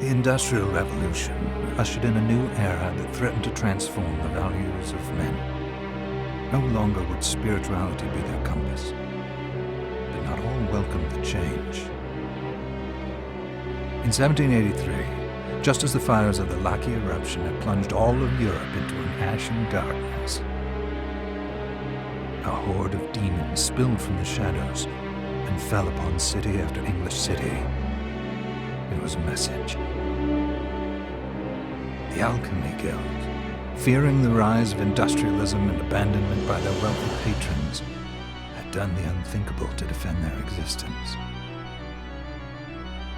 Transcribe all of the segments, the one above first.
The Industrial Revolution ushered in a new era that threatened to transform the values of men. No longer would spirituality be their compass, but not all welcomed the change. In 1783, just as the fires of the Laki eruption had plunged all of Europe into an ashen darkness, a horde of demons spilled from the shadows and fell upon city after English city. It was a message. The Alchemy Guild, fearing the rise of industrialism and abandonment by their wealthy patrons, had done the unthinkable to defend their existence.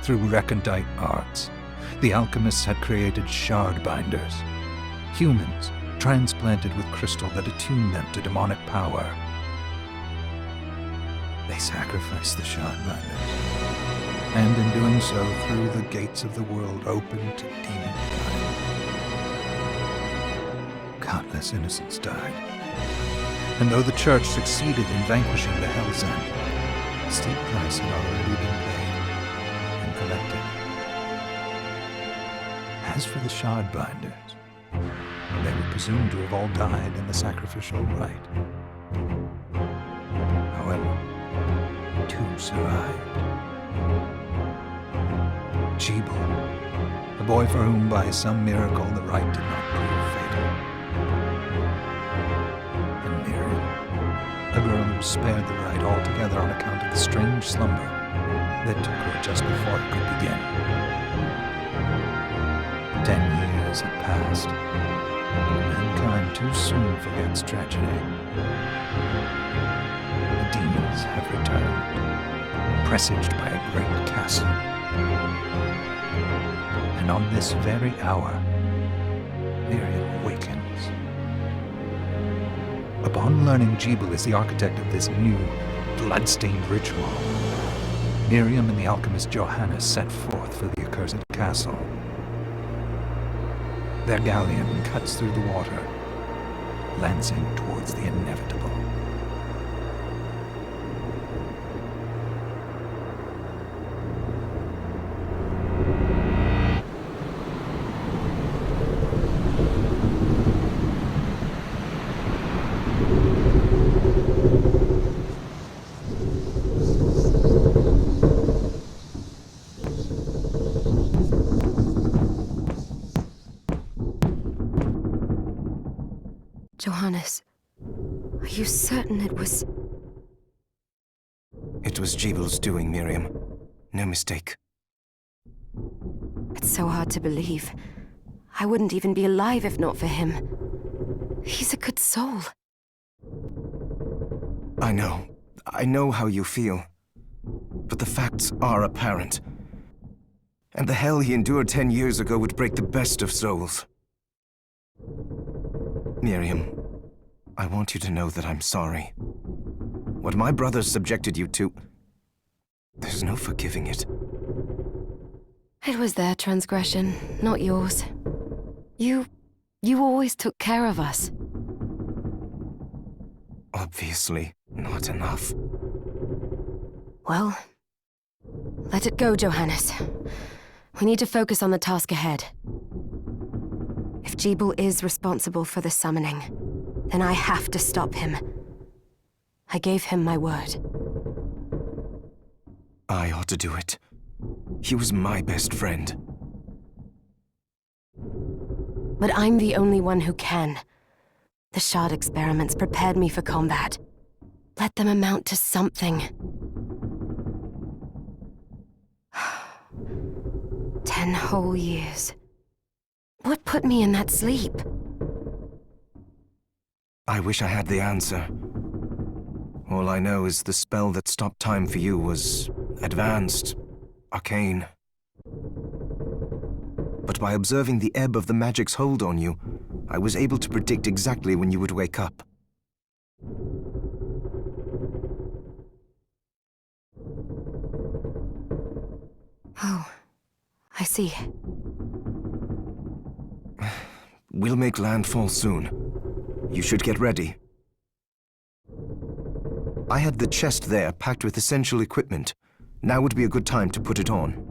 Through recondite arts, the alchemists had created shard binders, humans transplanted with crystal that attuned them to demonic power. They sacrificed the shard binders, and in doing so threw the gates of the world open to demonkind. Countless innocents died, and though the church succeeded in vanquishing the Hell's End, a steep price had already been paid and collected. As for the shard binders, they were presumed to have all died in the sacrificial rite. However, two survived. Jebel, a boy for whom by some miracle the rite did not prove fatal. And Miriam, a girl who was spared the rite altogether on account of the strange slumber that took her just before it could begin. 10 years had passed. Mankind too soon forgets tragedy. The demons have returned, presaged by a great castle. And on this very hour, Miriam awakens. Upon learning Jebel is the architect of this new, bloodstained ritual, Miriam and the alchemist Johannes set forth for the accursed castle. Their galleon cuts through the water, lancing towards the inevitable. Johannes, are you certain it was... It was Jebel's doing, Miriam. No mistake. It's so hard to believe. I wouldn't even be alive if not for him. He's a good soul. I know how you feel. But the facts are apparent. And the hell he endured 10 years ago would break the best of souls. Miriam, I want you to know that I'm sorry. What my brothers subjected you to, there's no forgiving it. It was their transgression, not yours. You always took care of us. Obviously, not enough. Well, let it go, Johannes. We need to focus on the task ahead. If Jebel is responsible for the summoning, then I have to stop him. I gave him my word. I ought to do it. He was my best friend. But I'm the only one who can. The shard experiments prepared me for combat. Let them amount to something. 10 whole years. What put me in that sleep? I wish I had the answer. All I know is the spell that stopped time for you was advanced, arcane. But by observing the ebb of the magic's hold on you, I was able to predict exactly when you would wake up. Oh, I see. We'll make landfall soon. You should get ready. I had the chest there packed with essential equipment. Now would be a good time to put it on.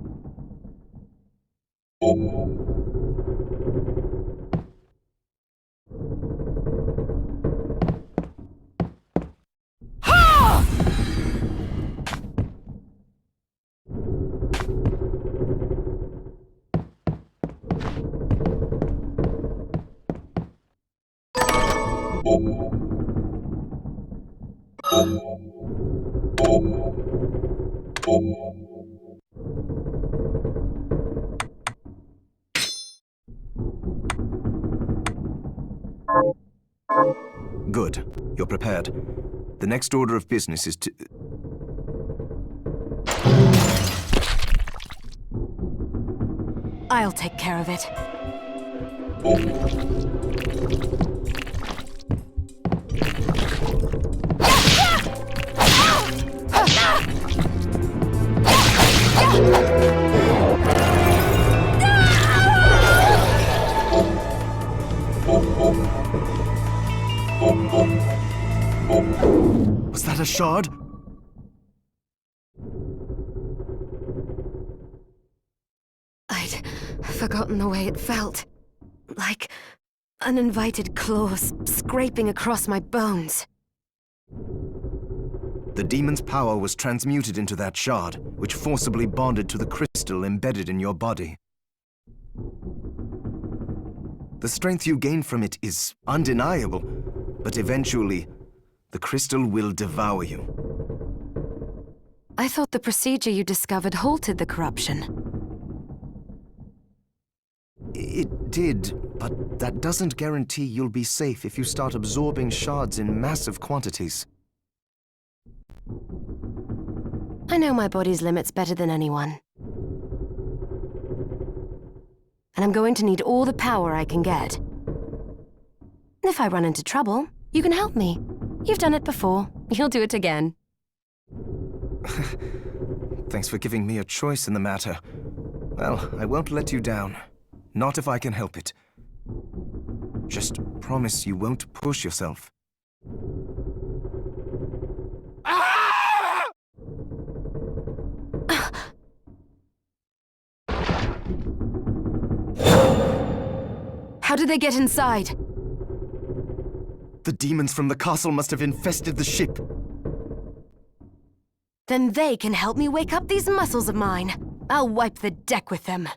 Good. You're prepared. The next order of business is to... I'll take care of it. Was that a shard? I'd forgotten the way it felt. Like uninvited claws scraping across my bones. The demon's power was transmuted into that shard, which forcibly bonded to the crystal embedded in your body. The strength you gain from it is undeniable, but eventually, the crystal will devour you. I thought the procedure you discovered halted the corruption. It did, but that doesn't guarantee you'll be safe if you start absorbing shards in massive quantities. I know my body's limits better than anyone. And I'm going to need all the power I can get. If I run into trouble, you can help me. You've done it before. You'll do it again. Thanks for giving me a choice in the matter. Well, I won't let you down. Not if I can help it. Just promise you won't push yourself. How did they get inside? The demons from the castle must have infested the ship. Then they can help me wake up these muscles of mine. I'll wipe the deck with them.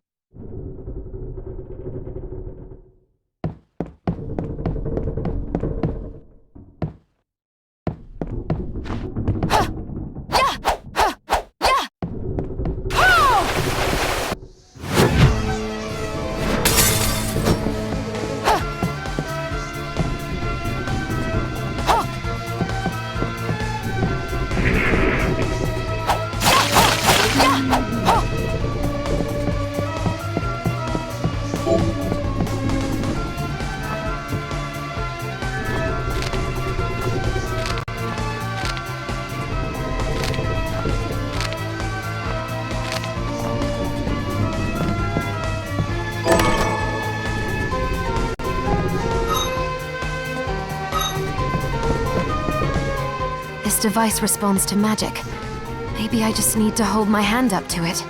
This device responds to magic. Maybe I just need to hold my hand up to it.